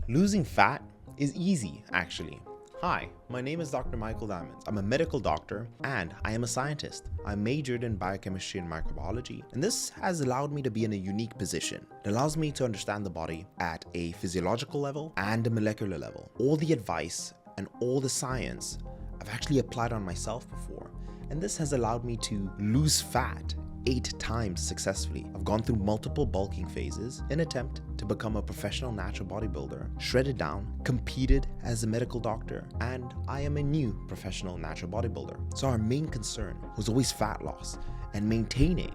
Losing fat is easy, actually. Hi, my name is Dr. Michael Diamonds. I'm a medical doctor and I am a scientist. I majored in biochemistry and microbiology, and this has allowed me to be in a unique position. It allows me to understand the body at a physiological level and a molecular level. All the advice and all the science I've actually applied on myself before, and this has allowed me to lose fat 8 times successfully. I've gone through multiple bulking phases in attempt to become a professional natural bodybuilder, shredded down, competed as a medical doctor, and I am a new professional natural bodybuilder. So our main concern was always fat loss and maintaining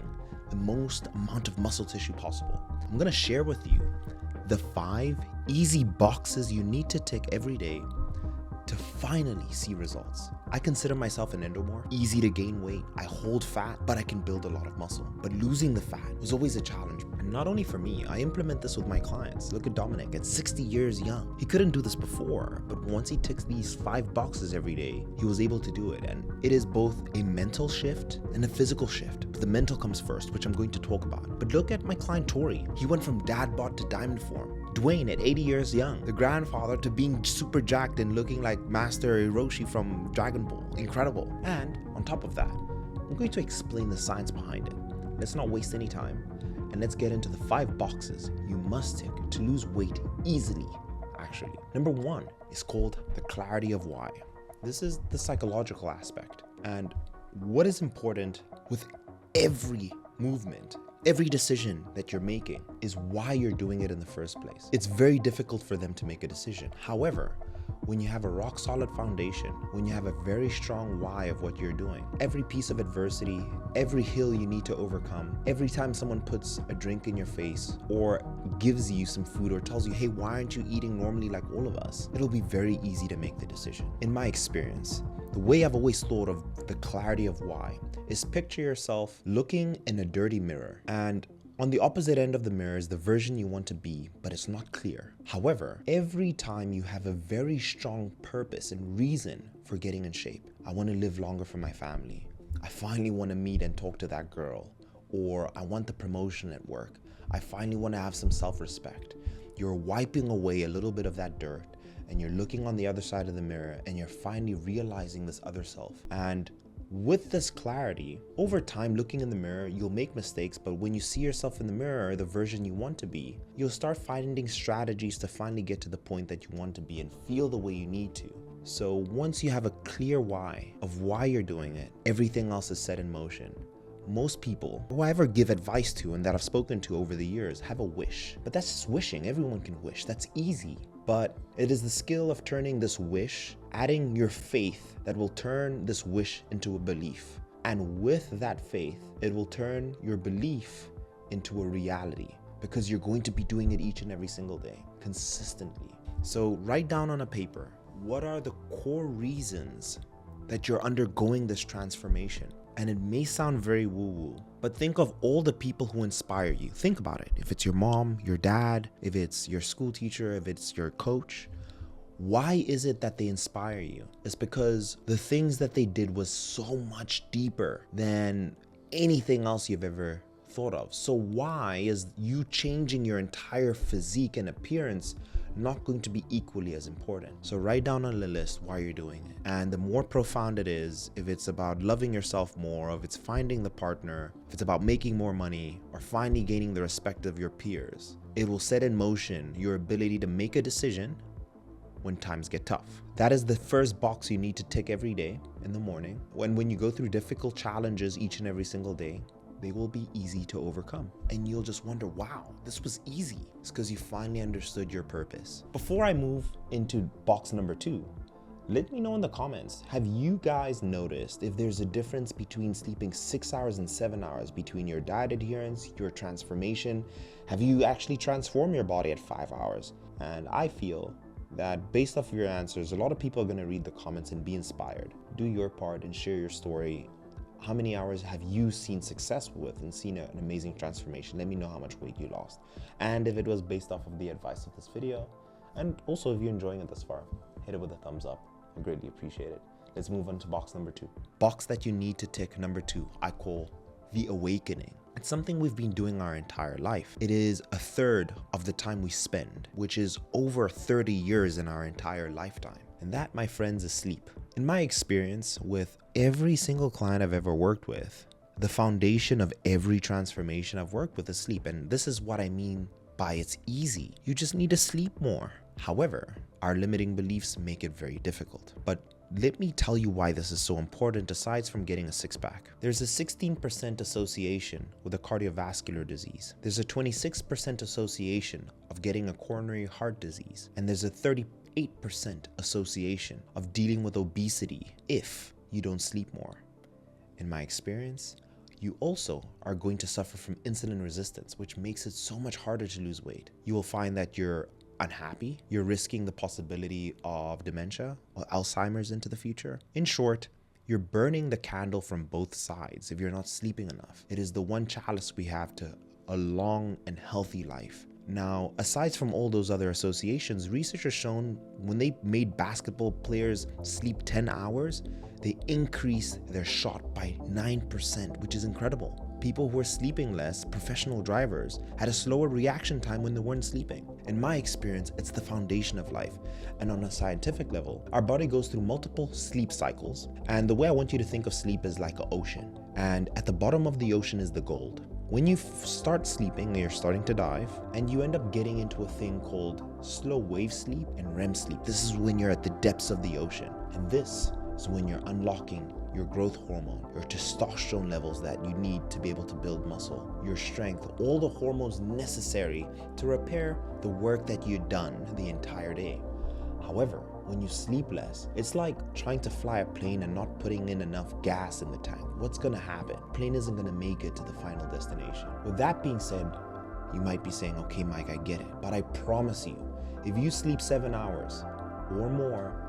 the most amount of muscle tissue possible. I'm gonna share with you the 5 easy boxes you need to tick every day to finally see results. I consider myself an endomorph, easy to gain weight. I hold fat, but I can build a lot of muscle. But losing the fat was always a challenge. And not only for me, I implement this with my clients. Look at Dominic, at 60 years young. He couldn't do this before, but once he ticks these 5 boxes every day, he was able to do it. And it is both a mental shift and a physical shift. But the mental comes first, which I'm going to talk about. But look at my client Tori. He went from dad bod to diamond form. Dwayne at 80 years young, the grandfather, to being super jacked and looking like Master Hiroshi from Dragon Ball. Incredible. And on top of that, I'm going to explain the science behind it. Let's not waste any time and let's get into the 5 boxes you must tick to lose weight easily, actually. Number 1 is called the clarity of why. This is the psychological aspect. And what is important with every movement, every decision that you're making is why you're doing it in the first place. It's very difficult for them to make a decision. However, when you have a rock solid foundation, when you have a very strong why of what you're doing, every piece of adversity, every hill you need to overcome, every time someone puts a drink in your face or gives you some food or tells you, hey, why aren't you eating normally like all of us? It'll be very easy to make the decision. In my experience, the way I've always thought of the clarity of why is picture yourself looking in a dirty mirror, and on the opposite end of the mirror is the version you want to be, but it's not clear. However, every time you have a very strong purpose and reason for getting in shape, I want to live longer for my family. I finally want to meet and talk to that girl, or I want the promotion at work. I finally want to have some self-respect. You're wiping away a little bit of that dirt and you're looking on the other side of the mirror and you're finally realizing this other self. And with this clarity, over time, looking in the mirror, you'll make mistakes, but when you see yourself in the mirror, the version you want to be, you'll start finding strategies to finally get to the point that you want to be and feel the way you need to. So once you have a clear why of why you're doing it, everything else is set in motion. Most people who I ever give advice to and that I've spoken to over the years have a wish, but that's just wishing. Everyone can wish. That's easy. But it is the skill of turning this wish, adding your faith that will turn this wish into a belief. And with that faith, it will turn your belief into a reality because you're going to be doing it each and every single day, consistently. So write down on a paper, what are the core reasons that you're undergoing this transformation? And it may sound very woo-woo, but think of all the people who inspire you. Think about it. If it's your mom, your dad, if it's your school teacher, if it's your coach, why is it that they inspire you? It's because the things that they did was so much deeper than anything else you've ever thought of. So why is you changing your entire physique and appearance not going to be equally as important? So write down on the list why you're doing it. And the more profound it is, if it's about loving yourself more, if it's finding the partner, if it's about making more money, or finally gaining the respect of your peers, it will set in motion your ability to make a decision when times get tough. That is the first box you need to tick every day in the morning. When you go through difficult challenges each and every single day, they will be easy to overcome. And you'll just wonder, wow, this was easy. It's because you finally understood your purpose. Before I move into box number 2, let me know in the comments, have you guys noticed if there's a difference between sleeping 6 hours and 7 hours between your diet adherence, your transformation? Have you actually transformed your body at 5 hours? And I feel that based off of your answers, a lot of people are gonna read the comments and be inspired. Do your part and share your story. How many hours have you seen success with and seen an amazing transformation? Let me know how much weight you lost. And if it was based off of the advice of this video, and also if you're enjoying it thus far, hit it with a thumbs up. I greatly appreciate it. Let's move on to box number 2. Box that you need to tick, number 2, I call the awakening. It's something we've been doing our entire life. It is a third of the time we spend, which is over 30 years in our entire lifetime. And that, my friends, is sleep. In my experience with every single client I've ever worked with, the foundation of every transformation I've worked with is sleep. And this is what I mean by it's easy. You just need to sleep more. However, our limiting beliefs make it very difficult. But let me tell you why this is so important aside from getting a six-pack. There's a 16% association with a cardiovascular disease. There's a 26% association of getting a coronary heart disease. And there's a 38% association of dealing with obesity if you don't sleep more. In my experience, you also are going to suffer from insulin resistance, which makes it so much harder to lose weight. You will find that you're unhappy, you're risking the possibility of dementia or Alzheimer's into the future. In short, you're burning the candle from both sides if you're not sleeping enough. It is the one chalice we have to a long and healthy life. Now, aside from all those other associations, research has shown when they made basketball players sleep 10 hours, they increased their shot by 9%, which is incredible. People who were sleeping less, professional drivers, had a slower reaction time when they weren't sleeping. In my experience, it's the foundation of life. And on a scientific level, our body goes through multiple sleep cycles. And the way I want you to think of sleep is like an ocean. And at the bottom of the ocean is the gold. When you start sleeping, you're starting to dive, and you end up getting into a thing called slow wave sleep and REM sleep. This is when you're at the depths of the ocean. And this is when you're unlocking your growth hormone, your testosterone levels that you need to be able to build muscle, your strength, all the hormones necessary to repair the work that you've done the entire day. However, when you sleep less, it's like trying to fly a plane and not putting in enough gas in the tank. What's gonna happen? Plane isn't gonna make it to the final destination. With that being said, you might be saying, okay, Mike, I get it. But I promise you, if you sleep 7 hours or more,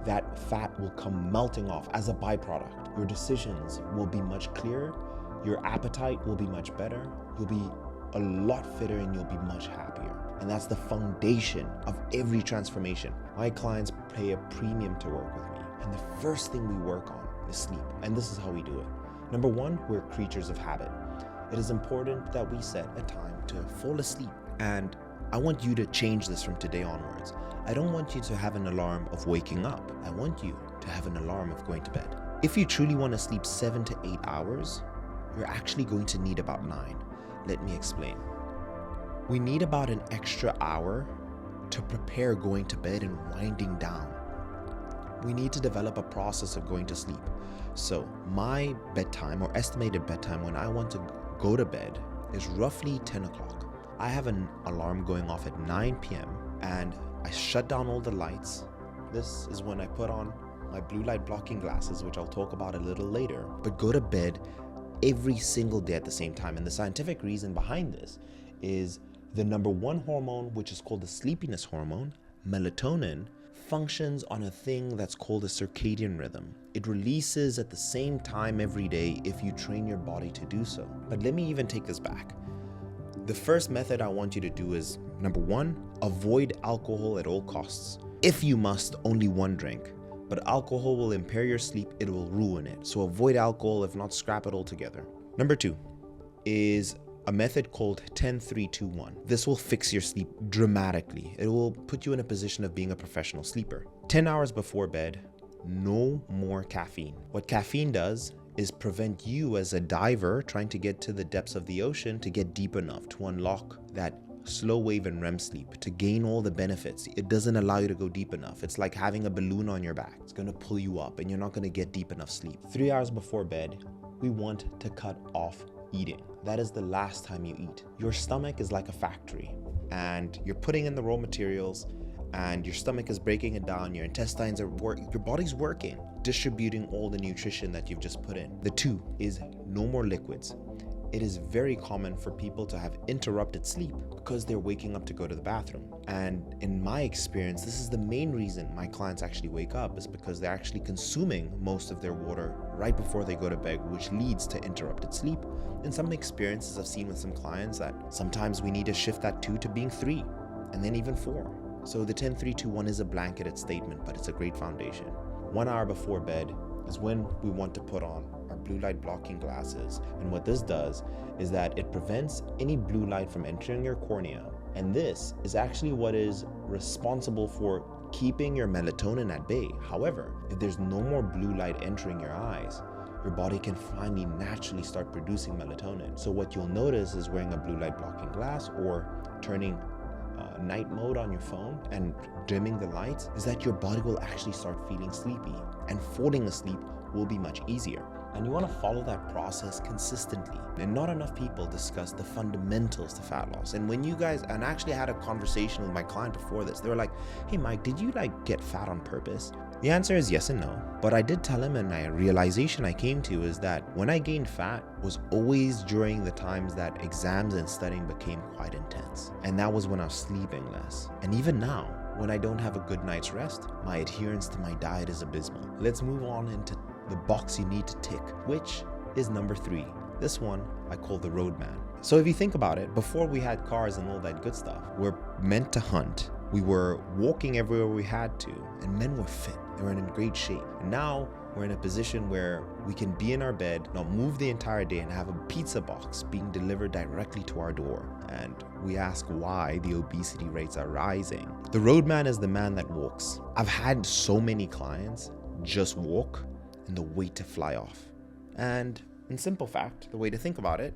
that fat will come melting off as a byproduct. Your decisions will be much clearer. Your appetite will be much better. You'll be a lot fitter and you'll be much happier. And that's the foundation of every transformation. My clients pay a premium to work with me. And the first thing we work on is sleep. And this is how we do it. Number one, we're creatures of habit. It is important that we set a time to fall asleep. And I want you to change this from today onwards. I don't want you to have an alarm of waking up. I want you to have an alarm of going to bed. If you truly want to sleep 7 to 8 hours, you're actually going to need about 9. Let me explain. We need about an extra hour to prepare going to bed and winding down. We need to develop a process of going to sleep. So my bedtime or estimated bedtime when I want to go to bed is roughly 10 o'clock. I have an alarm going off at 9 p.m. and I shut down all the lights. This is when I put on my blue light blocking glasses, which I'll talk about a little later, but go to bed every single day at the same time. And the scientific reason behind this is the number one hormone, which is called the sleepiness hormone, melatonin, functions on a thing that's called a circadian rhythm. It releases at the same time every day if you train your body to do so. But let me even take this back. The first method I want you to do is, number one, avoid alcohol at all costs. If you must, only one drink. But alcohol will impair your sleep, it will ruin it. So avoid alcohol, if not scrap it altogether. Number two is a method called 10-3-2-1. This will fix your sleep dramatically. It will put you in a position of being a professional sleeper. 10 hours before bed, no more caffeine. What caffeine does is prevent you as a diver trying to get to the depths of the ocean to get deep enough to unlock that slow wave and REM sleep, to gain all the benefits. It doesn't allow you to go deep enough. It's like having a balloon on your back. It's gonna pull you up and you're not gonna get deep enough sleep. 3 hours before bed, we want to cut off eating. That is the last time you eat. Your stomach is like a factory and you're putting in the raw materials and your stomach is breaking it down, your intestines are working, your body's working, distributing all the nutrition that you've just put in. The two is no more liquids. It is very common for people to have interrupted sleep because they're waking up to go to the bathroom. And in my experience, this is the main reason my clients actually wake up, is because they're actually consuming most of their water right before they go to bed, which leads to interrupted sleep. In some experiences I've seen with some clients that sometimes we need to shift that 2 to being 3 and then even 4. So the 10-3-2-1 is a blanketed statement, but it's a great foundation. 1 hour before bed, is when we want to put on our blue light blocking glasses. And what this does is that it prevents any blue light from entering your cornea. And this is actually what is responsible for keeping your melatonin at bay. However, if there's no more blue light entering your eyes, your body can finally naturally start producing melatonin. So what you'll notice is wearing a blue light blocking glass or turning night mode on your phone and dimming the lights is that your body will actually start feeling sleepy, and falling asleep will be much easier. And you want to follow that process consistently. And not enough people discuss the fundamentals to fat loss. And when you guys, and I actually had a conversation with my client before this, they were like, hey Mike, did you get fat on purpose? The answer is yes and no. But I did tell him, and my realization I came to is that when I gained fat was always during the times that exams and studying became quite intense. And that was when I was sleeping less. And even now, when I don't have a good night's rest, my adherence to my diet is abysmal. Let's move on into the box you need to tick, which is number 3. This one I call the roadman. So if you think about it, before we had cars and all that good stuff, we're meant to hunt. We were walking everywhere we had to, and men were fit. They were in great shape. And now we're in a position where we can be in our bed, not move the entire day, and have a pizza box being delivered directly to our door. And we ask why the obesity rates are rising. The roadman is the man that walks. I've had so many clients just walk and the weight to fly off. And in simple fact, the way to think about it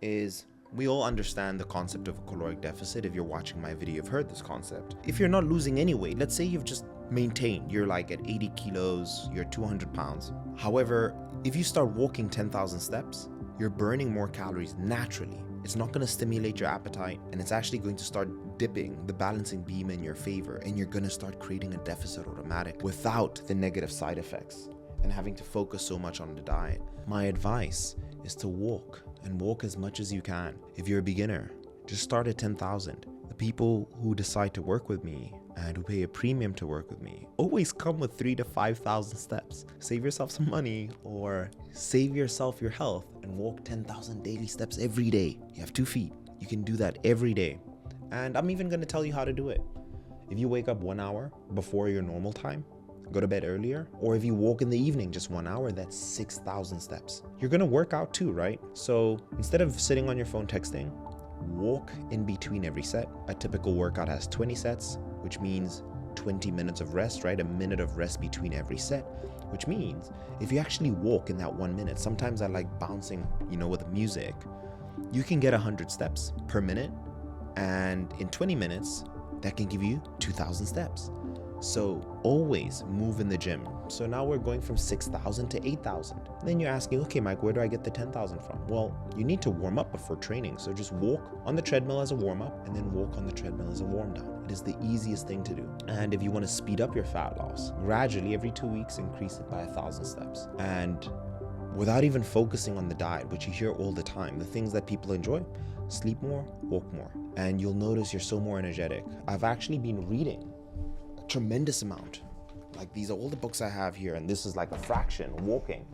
is we all understand the concept of a caloric deficit. If you're watching my video, you've heard this concept. If you're not losing any weight, let's say you've just maintained, you're at 80 kilos, you're 200 pounds. However, if you start walking 10,000 steps, you're burning more calories naturally. It's not going to stimulate your appetite, and it's actually going to start dipping the balancing beam in your favor, and you're going to start creating a deficit automatic without the negative side effects and having to focus so much on the diet. My advice is to walk, and walk as much as you can. If you're a beginner, just start at 10,000. The people who decide to work with me and who pay a premium to work with me always come with 3,000 to 5,000 steps. Save yourself some money or save yourself your health and walk 10,000 daily steps every day. You have 2 feet. You can do that every day. And I'm even going to tell you how to do it. If you wake up 1 hour before your normal time, go to bed earlier, or if you walk in the evening just 1 hour, that's 6,000 steps. You're gonna work out too, right? So instead of sitting on your phone texting, walk in between every set. A typical workout has 20 sets, which means 20 minutes of rest, right? A minute of rest between every set, which means if you actually walk in that 1 minute, sometimes I like bouncing, with music, you can get 100 steps per minute. And in 20 minutes, that can give you 2,000 steps. So always move in the gym. So now we're going from 6,000 to 8,000. Then you're asking, okay, Mike, where do I get the 10,000 from? Well, you need to warm up before training. So just walk on the treadmill as a warm up and then walk on the treadmill as a warm down. It is the easiest thing to do. And if you want to speed up your fat loss, gradually every 2 weeks, increase it by 1,000 steps. And without even focusing on the diet, which you hear all the time, the things that people enjoy, sleep more, walk more. And you'll notice you're so more energetic. I've actually been reading tremendous amount. These are all the books I have here, and this is like a fraction walking.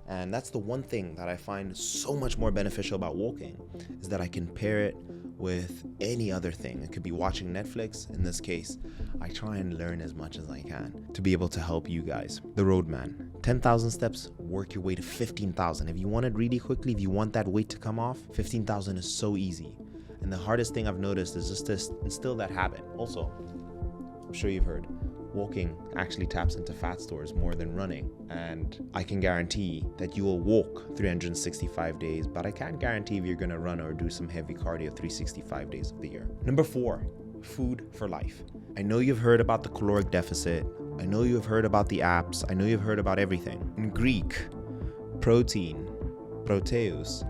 And that's the one thing that I find so much more beneficial about walking, is that I can pair it with any other thing. It could be watching Netflix. In this case, I try and learn as much as I can to be able to help you guys. The roadman, 10,000 steps, work your way to 15,000. If you want it really quickly, if you want that weight to come off, 15,000 is so easy. And the hardest thing I've noticed is just to instill that habit. Also, I'm sure you've heard, walking actually taps into fat stores more than running. And I can guarantee that you will walk 365 days, but I can't guarantee if you're going to run or do some heavy cardio 365 days of the year. Number 4, food for life. I know you've heard about the caloric deficit. I know you've heard about the apps. I know you've heard about everything. In Greek, protein, proteus,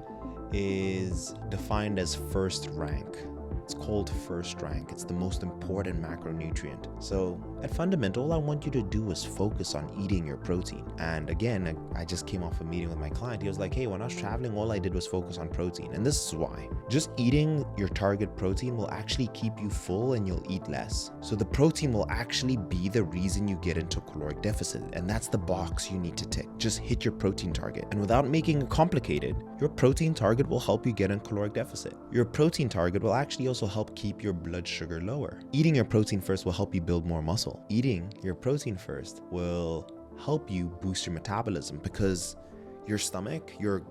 is defined as first rank. It's called first rank. It's the most important macronutrient. So at Fundamental, all I want you to do is focus on eating your protein. And again, I just came off a meeting with my client. He was like, hey, when I was traveling, all I did was focus on protein. And this is why. Just eating your target protein will actually keep you full and you'll eat less. So the protein will actually be the reason you get into caloric deficit. And that's the box you need to tick. Just hit your protein target. And without making it complicated, your protein target will help you get in caloric deficit. Your protein target will actually also help keep your blood sugar lower. Eating your protein first will help you build more muscle. Eating your protein first will help you boost your metabolism, because your stomach, your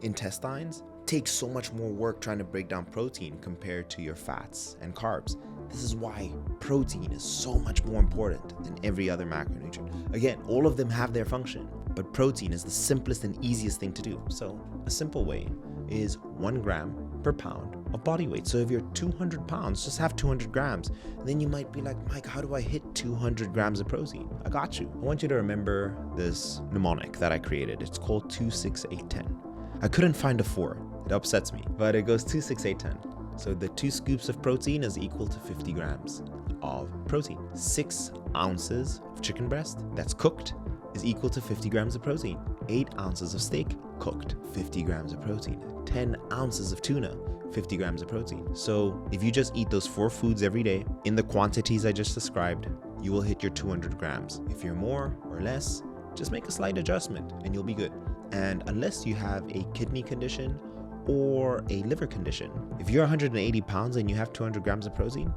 intestines, takes so much more work trying to break down protein compared to your fats and carbs. This is why protein is so much more important than every other macronutrient. Again, all of them have their function, but protein is the simplest and easiest thing to do. So a simple way is 1 gram per pound of body weight. So if you're 200 pounds, just have 200 grams. And then you might be like, Mike, how do I hit 200 grams of protein? I got you. I want you to remember this mnemonic that I created. It's called 2, 6, 8, 10. I couldn't find a 4. It upsets me, but it goes 2, 6, 8, 10. So the 2 scoops of protein is equal to 50 grams of protein. 6 ounces of chicken breast that's cooked is equal to 50 grams of protein. 8 ounces of steak cooked, 50 grams of protein. 10 ounces of tuna, 50 grams of protein. So if you just eat those 4 foods every day in the quantities I just described, you will hit your 200 grams. If you're more or less, just make a slight adjustment and you'll be good. And unless you have a kidney condition or a liver condition, if you're 180 pounds and you have 200 grams of protein,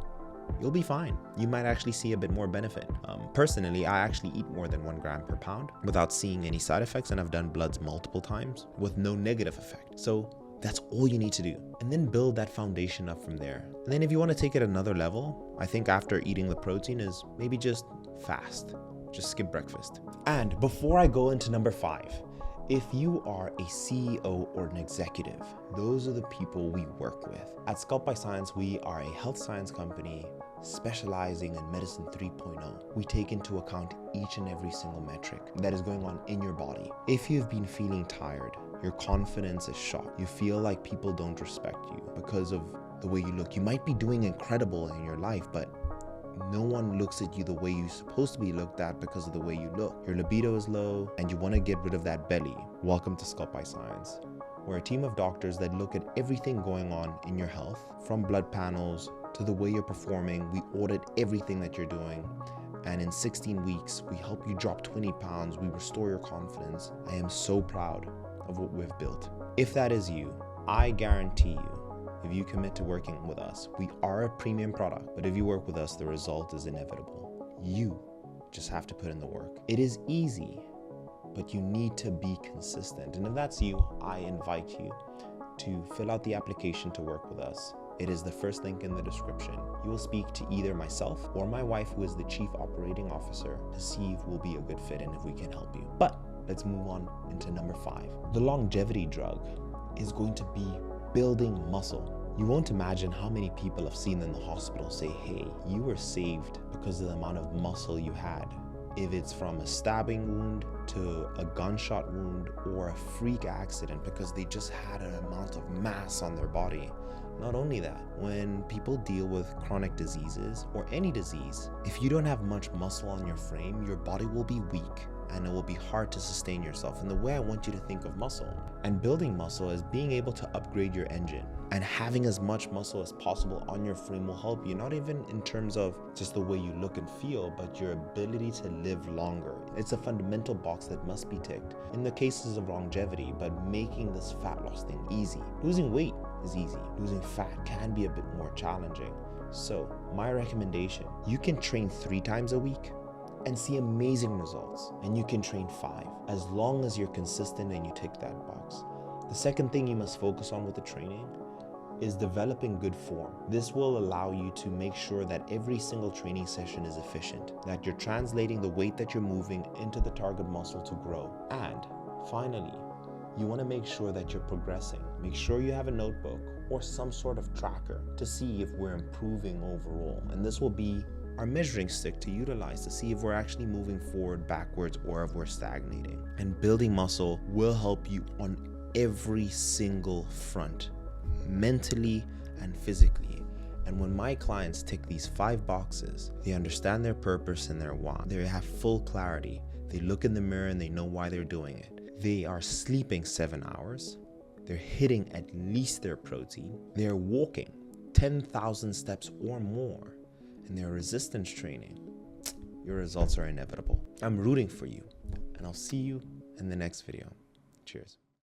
you'll be fine. You might actually see a bit more benefit. Personally, I actually eat more than 1 gram per pound without seeing any side effects, and I've done bloods multiple times with no negative effect. So that's all you need to do. And then build that foundation up from there. And then if you want to take it another level, I think after eating the protein is maybe just fast. Just skip breakfast. And before I go into number 5, if you are a CEO or an executive, those are the people we work with. At Sculpt by Science, we are a health science company specializing in medicine 3.0. We take into account each and every single metric that is going on in your body. If you've been feeling tired, your confidence is shot, you feel like people don't respect you because of the way you look, you might be doing incredible in your life, but no one looks at you the way you're supposed to be looked at because of the way you look. Your libido is low and you want to get rid of that belly. Welcome to Sculpt by Science. We're a team of doctors that look at everything going on in your health, from blood panels to the way you're performing. We audit everything that you're doing. And in 16 weeks, we help you drop 20 pounds. We restore your confidence. I am so proud of what we've built. If that is you, I guarantee you, if you commit to working with us, we are a premium product, but if you work with us, the result is inevitable. You just have to put in the work. It is easy, but you need to be consistent. And if that's you, I invite you to fill out the application to work with us. It is the first link in the description. You will speak to either myself or my wife, who is the Chief Operating Officer, to see if we'll be a good fit and if we can help you. But let's move on into number 5. The longevity drug is going to be building muscle. You won't imagine how many people I've seen in the hospital say, hey, you were saved because of the amount of muscle you had. If it's from a stabbing wound to a gunshot wound or a freak accident because they just had an amount of mass on their body. Not only that, when people deal with chronic diseases or any disease, if you don't have much muscle on your frame, your body will be weak and it will be hard to sustain yourself. And the way I want you to think of muscle and building muscle is being able to upgrade your engine, and having as much muscle as possible on your frame will help you, not even in terms of just the way you look and feel, but your ability to live longer. It's a fundamental box that must be ticked in the cases of longevity, but making this fat loss thing easy. Losing weight is easy. Losing fat can be a bit more challenging. So my recommendation, you can train 3 times a week and see amazing results, and you can train 5 as long as you're consistent and you tick that box. The second thing you must focus on with the training is developing good form. This will allow you to make sure that every single training session is efficient, that you're translating the weight that you're moving into the target muscle to grow. And finally, you want to make sure that you're progressing. Make sure you have a notebook or some sort of tracker to see if we're improving overall. And this will be our measuring stick to utilize to see if we're actually moving forward, backwards, or if we're stagnating. And building muscle will help you on every single front, mentally and physically. And when my clients tick these 5 boxes, they understand their purpose and their why. They have full clarity. They look in the mirror and they know why they're doing it. They are sleeping 7 hours. They're hitting at least their protein. They're walking 10,000 steps or more. And their resistance training. Your results are inevitable. I'm rooting for you, and I'll see you in the next video. Cheers.